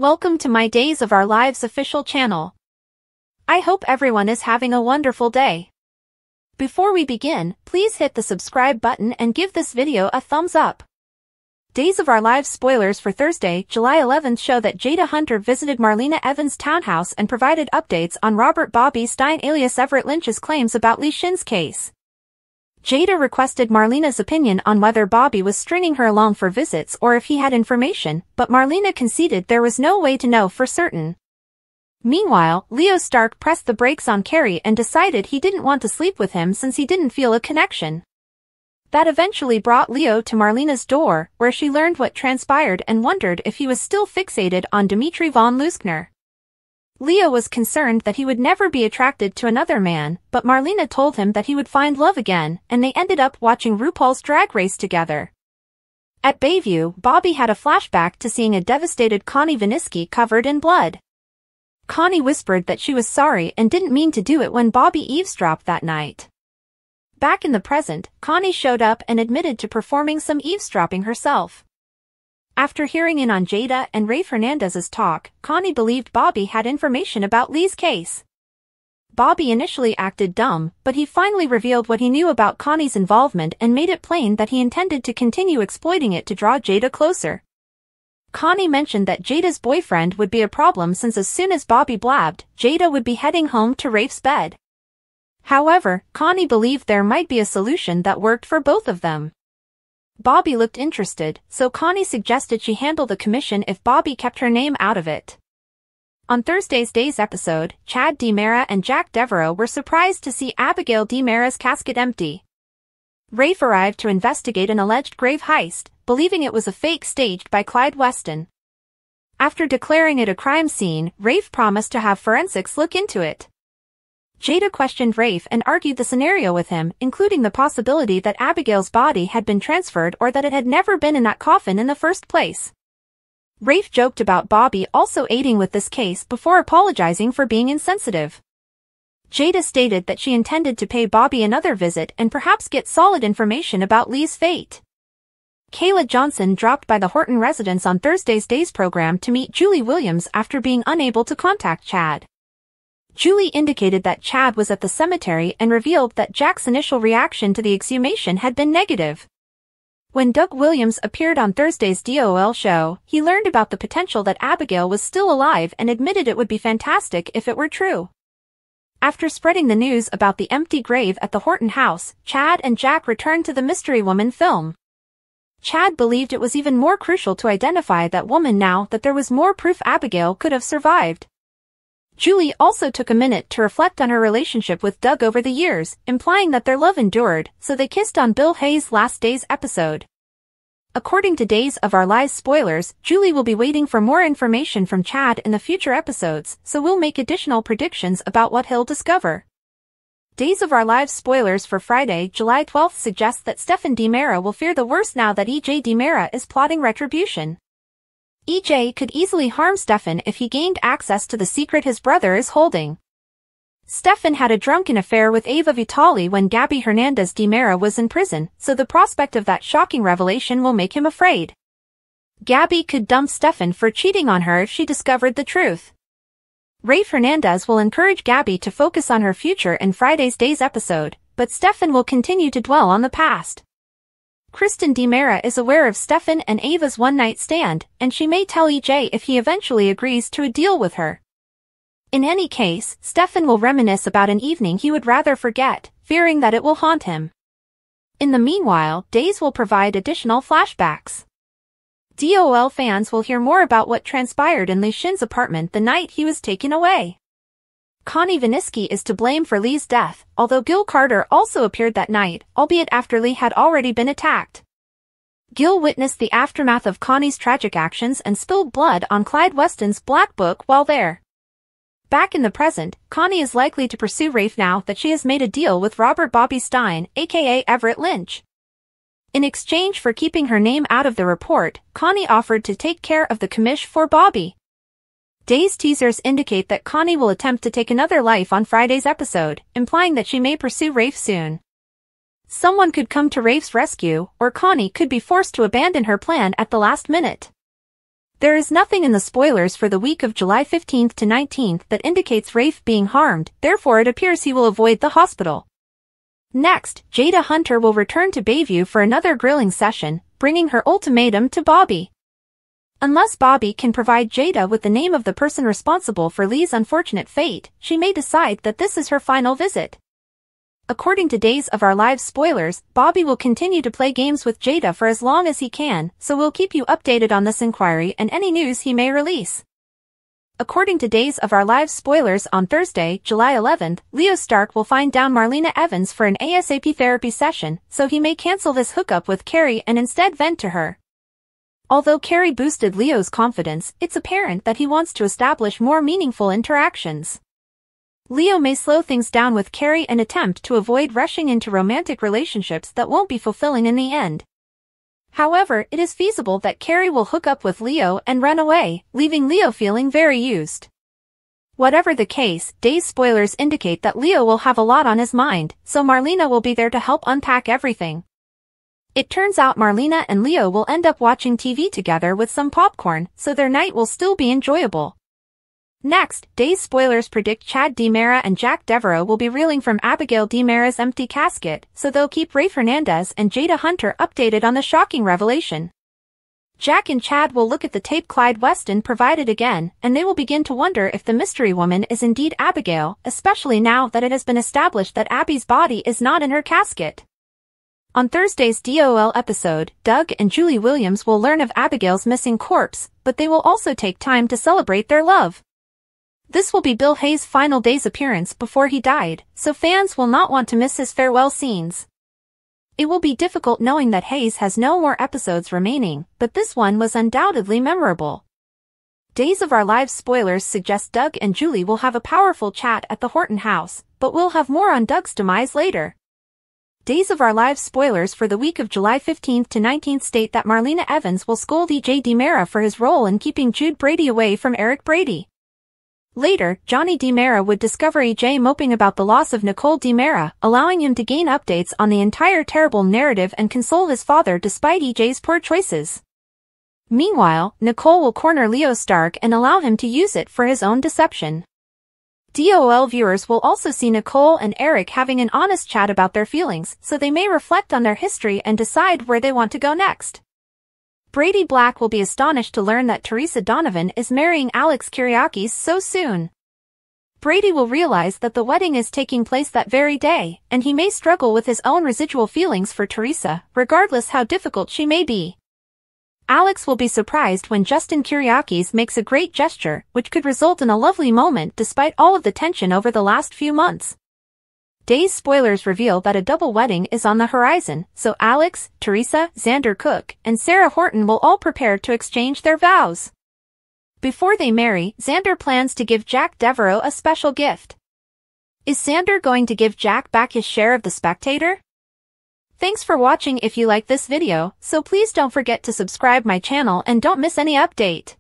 Welcome to my Days of Our Lives official channel. I hope everyone is having a wonderful day. Before we begin, please hit the subscribe button and give this video a thumbs up. Days of Our Lives spoilers for Thursday, July 11th show that Jada Hunter visited Marlena Evans' townhouse and provided updates on Robert Bobby Stein alias Everett Lynch's claims about Lee Shin's case. Jada requested Marlena's opinion on whether Bobby was stringing her along for visits or if he had information, but Marlena conceded there was no way to know for certain. Meanwhile, Leo Stark pressed the brakes on Carrie and decided he didn't want to sleep with him since he didn't feel a connection. That eventually brought Leo to Marlena's door, where she learned what transpired and wondered if he was still fixated on Dimitri von Leuschner. Leo was concerned that he would never be attracted to another man, but Marlena told him that he would find love again, and they ended up watching RuPaul's Drag Race together. At Bayview, Bobby had a flashback to seeing a devastated Connie Viniski covered in blood. Connie whispered that she was sorry and didn't mean to do it when Bobby eavesdropped that night. Back in the present, Connie showed up and admitted to performing some eavesdropping herself. After hearing in on Jada and Rafe Hernandez's talk, Connie believed Bobby had information about Lee's case. Bobby initially acted dumb, but he finally revealed what he knew about Connie's involvement and made it plain that he intended to continue exploiting it to draw Jada closer. Connie mentioned that Jada's boyfriend would be a problem since as soon as Bobby blabbed, Jada would be heading home to Rafe's bed. However, Connie believed there might be a solution that worked for both of them. Bobby looked interested, so Connie suggested she handle the commission if Bobby kept her name out of it. On Thursday's Days episode, Chad DiMera and Jack Devereaux were surprised to see Abigail DiMera's casket empty. Rafe arrived to investigate an alleged grave heist, believing it was a fake staged by Clyde Weston. After declaring it a crime scene, Rafe promised to have forensics look into it. Jada questioned Rafe and argued the scenario with him, including the possibility that Abigail's body had been transferred or that it had never been in that coffin in the first place. Rafe joked about Bobby also aiding with this case before apologizing for being insensitive. Jada stated that she intended to pay Bobby another visit and perhaps get solid information about Lee's fate. Kayla Johnson dropped by the Horton residence on Thursday's Days program to meet Julie Williams after being unable to contact Chad. Julie indicated that Chad was at the cemetery and revealed that Jack's initial reaction to the exhumation had been negative. When Doug Williams appeared on Thursday's DOL show, he learned about the potential that Abigail was still alive and admitted it would be fantastic if it were true. After spreading the news about the empty grave at the Horton house, Chad and Jack returned to the Mystery Woman film. Chad believed it was even more crucial to identify that woman now that there was more proof Abigail could have survived. Julie also took a minute to reflect on her relationship with Doug over the years, implying that their love endured, so they kissed on Bill Hays' Last Days episode. According to Days of Our Lives spoilers, Julie will be waiting for more information from Chad in the future episodes, so we'll make additional predictions about what he'll discover. Days of Our Lives spoilers for Friday, July 12th suggest that Stefan DiMera will fear the worst now that EJ DiMera is plotting retribution. EJ could easily harm Stefan if he gained access to the secret his brother is holding. Stefan had a drunken affair with Ava Vitali when Gabby Hernandez DiMera was in prison, so the prospect of that shocking revelation will make him afraid. Gabby could dump Stefan for cheating on her if she discovered the truth. Rafe Hernandez will encourage Gabby to focus on her future in Friday's Days episode, but Stefan will continue to dwell on the past. Kristen DiMera is aware of Stefan and Ava's one-night stand, and she may tell EJ if he eventually agrees to a deal with her. In any case, Stefan will reminisce about an evening he would rather forget, fearing that it will haunt him. In the meanwhile, Days will provide additional flashbacks. DOL fans will hear more about what transpired in Lee Shin's apartment the night he was taken away. Connie Viniski is to blame for Lee's death, although Gil Carter also appeared that night, albeit after Lee had already been attacked. Gil witnessed the aftermath of Connie's tragic actions and spilled blood on Clyde Weston's Black Book while there. Back in the present, Connie is likely to pursue Rafe now that she has made a deal with Robert Bobby Stein, aka Everett Lynch. In exchange for keeping her name out of the report, Connie offered to take care of the commish for Bobby. Days teasers indicate that Connie will attempt to take another life on Friday's episode, implying that she may pursue Rafe soon. Someone could come to Rafe's rescue, or Connie could be forced to abandon her plan at the last minute. There is nothing in the spoilers for the week of July 15th to 19th that indicates Rafe being harmed, therefore it appears he will avoid the hospital. Next, Jada Hunter will return to Bayview for another grilling session, bringing her ultimatum to Bobby. Unless Bobby can provide Jada with the name of the person responsible for Lee's unfortunate fate, she may decide that this is her final visit. According to Days of Our Lives spoilers, Bobby will continue to play games with Jada for as long as he can, so we'll keep you updated on this inquiry and any news he may release. According to Days of Our Lives spoilers on Thursday, July 11th, Leo Stark will find down Marlena Evans for an ASAP therapy session, so he may cancel this hookup with Carrie and instead vent to her. Although Carrie boosted Leo's confidence, it's apparent that he wants to establish more meaningful interactions. Leo may slow things down with Carrie and attempt to avoid rushing into romantic relationships that won't be fulfilling in the end. However, it is feasible that Carrie will hook up with Leo and run away, leaving Leo feeling very used. Whatever the case, Days spoilers indicate that Leo will have a lot on his mind, so Marlena will be there to help unpack everything. It turns out Marlena and Leo will end up watching TV together with some popcorn, so their night will still be enjoyable. Next, Days spoilers predict Chad DiMera and Jack Devereaux will be reeling from Abigail DiMera's empty casket, so they'll keep Rafe Hernandez and Jada Hunter updated on the shocking revelation. Jack and Chad will look at the tape Clyde Weston provided again, and they will begin to wonder if the mystery woman is indeed Abigail, especially now that it has been established that Abby's body is not in her casket. On Thursday's DOL episode, Doug and Julie Williams will learn of Abigail's missing corpse, but they will also take time to celebrate their love. This will be Bill Hayes' final day's appearance before he died, so fans will not want to miss his farewell scenes. It will be difficult knowing that Hayes has no more episodes remaining, but this one was undoubtedly memorable. Days of Our Lives spoilers suggest Doug and Julie will have a powerful chat at the Horton house, but we'll have more on Doug's demise later. Days of Our Lives spoilers for the week of July 15th to 19th state that Marlena Evans will scold EJ DiMera for his role in keeping Jude Brady away from Eric Brady. Later, Johnny DiMera would discover EJ moping about the loss of Nicole DiMera, allowing him to gain updates on the entire terrible narrative and console his father despite EJ's poor choices. Meanwhile, Nicole will corner Leo Stark and allow him to use it for his own deception. DOL viewers will also see Nicole and Eric having an honest chat about their feelings, so they may reflect on their history and decide where they want to go next. Brady Black will be astonished to learn that Teresa Donovan is marrying Alex Kyriakis so soon. Brady will realize that the wedding is taking place that very day, and he may struggle with his own residual feelings for Teresa, regardless how difficult she may be. Alex will be surprised when Justin Kyriakis makes a great gesture, which could result in a lovely moment despite all of the tension over the last few months. Days spoilers reveal that a double wedding is on the horizon, so Alex, Teresa, Xander Cook, and Sarah Horton will all prepare to exchange their vows. Before they marry, Xander plans to give Jack Devereaux a special gift. Is Xander going to give Jack back his share of The Spectator? Thanks for watching. If you like this video, so please don't forget to subscribe my channel and don't miss any update.